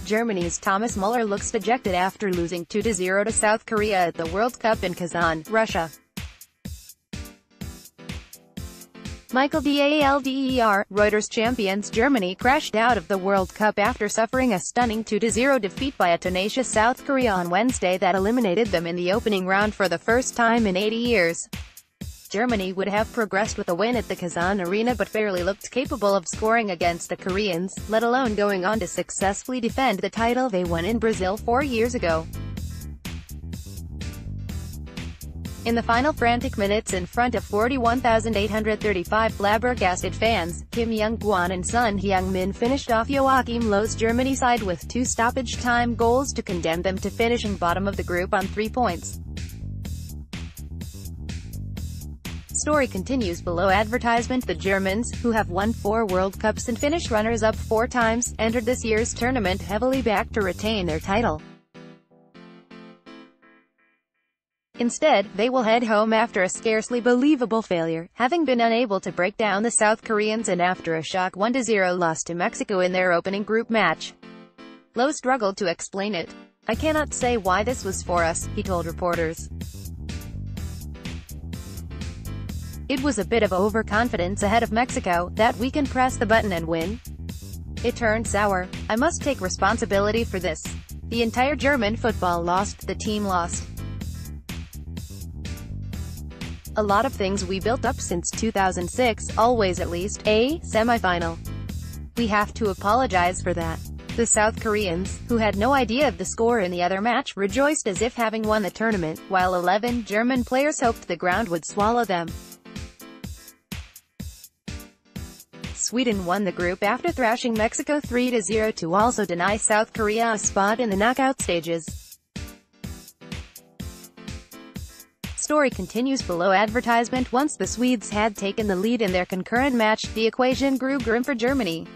Germany's Thomas Muller looks dejected after losing 2-0 to South Korea at the World Cup in Kazan, Russia. DALDER, Reuters Champions Germany crashed out of the World Cup after suffering a stunning 2-0 defeat by a tenacious South Korea on Wednesday that eliminated them in the opening round for the first time in 80 years. Germany would have progressed with a win at the Kazan Arena but barely looked capable of scoring against the Koreans, let alone going on to successfully defend the title they won in Brazil 4 years ago. In the final frantic minutes in front of 41,835 flabbergasted fans, Kim Young-gwon and Son Heung-min finished off Joachim Löw's Germany side with 2 stoppage-time goals to condemn them to finishing bottom of the group on 3 points. Story continues below. Advertisement. The Germans, who have won 4 World Cups and finished runners-up 4 times, entered this year's tournament heavily backed to retain their title. Instead, they will head home after a scarcely believable failure, having been unable to break down the South Koreans and after a shock 1-0 loss to Mexico in their opening group match. Löw struggled to explain it. "I cannot say why this was for us," he told reporters. "It was a bit of overconfidence ahead of Mexico, that we can press the button and win. It turned sour. I must take responsibility for this. The entire German football lost, the team lost. A lot of things we built up since 2006, always at least a semi-final. We have to apologize for that." The South Koreans, who had no idea of the score in the other match, rejoiced as if having won the tournament, while 11 German players hoped the ground would swallow them. Sweden won the group after thrashing Mexico 3-0 to also deny South Korea a spot in the knockout stages. Story continues below. Advertisement. Once the Swedes had taken the lead in their concurrent match, the equation grew grim for Germany.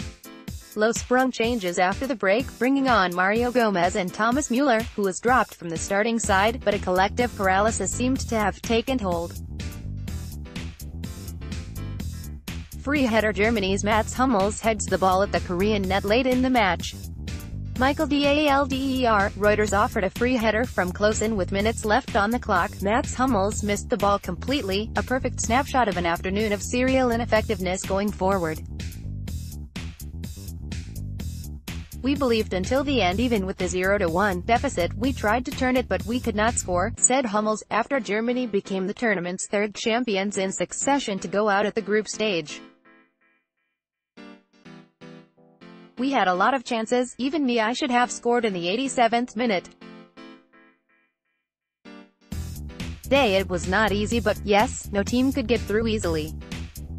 Löw sprung changes after the break, bringing on Mario Gomez and Thomas Muller, who was dropped from the starting side, but a collective paralysis seemed to have taken hold. Free header. Germany's Mats Hummels heads the ball at the Korean net late in the match. DALDER, Reuters offered a free header from close in with minutes left on the clock. Mats Hummels missed the ball completely, a perfect snapshot of an afternoon of serial ineffectiveness going forward. "We believed until the end. Even with the 0-1 deficit, we tried to turn it but we could not score," said Hummels, after Germany became the tournament's 3rd champions in succession to go out at the group stage. "We had a lot of chances, even me. I should have scored in the 87th minute. Today it was not easy but, yes, no team could get through easily."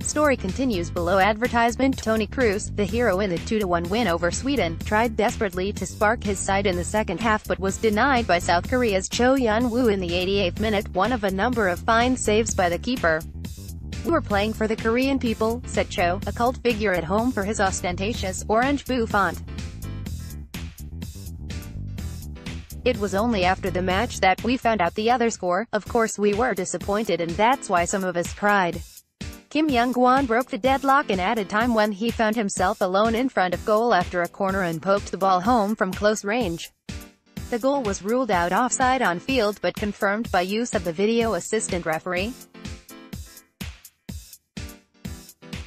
Story continues below. Advertisement. Toni Kroos, the hero in the 2-1 win over Sweden, tried desperately to spark his side in the second half but was denied by South Korea's Cho Yun-woo in the 88th minute, one of a number of fine saves by the keeper. "We were playing for the Korean people," said Cho, a cult figure at home for his ostentatious, orange bouffant. "It was only after the match that we found out the other score. Of course we were disappointed and that's why some of us cried." Kim Young-gwon broke the deadlock in added time when he found himself alone in front of goal after a corner and poked the ball home from close range. The goal was ruled out offside on field but confirmed by use of the video assistant referee.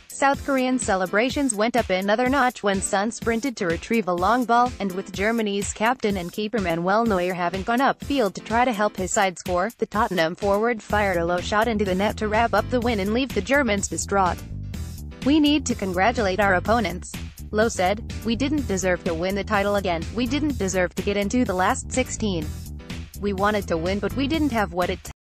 South Korean celebrations went up another notch when Son sprinted to retrieve a long ball, and with Germany's captain and keeper Manuel Neuer having gone upfield to try to help his side score, the Tottenham forward fired a low shot into the net to wrap up the win and leave the Germans distraught. "We need to congratulate our opponents," Löw said. "We didn't deserve to win the title again. We didn't deserve to get into the last 16. We wanted to win but we didn't have what it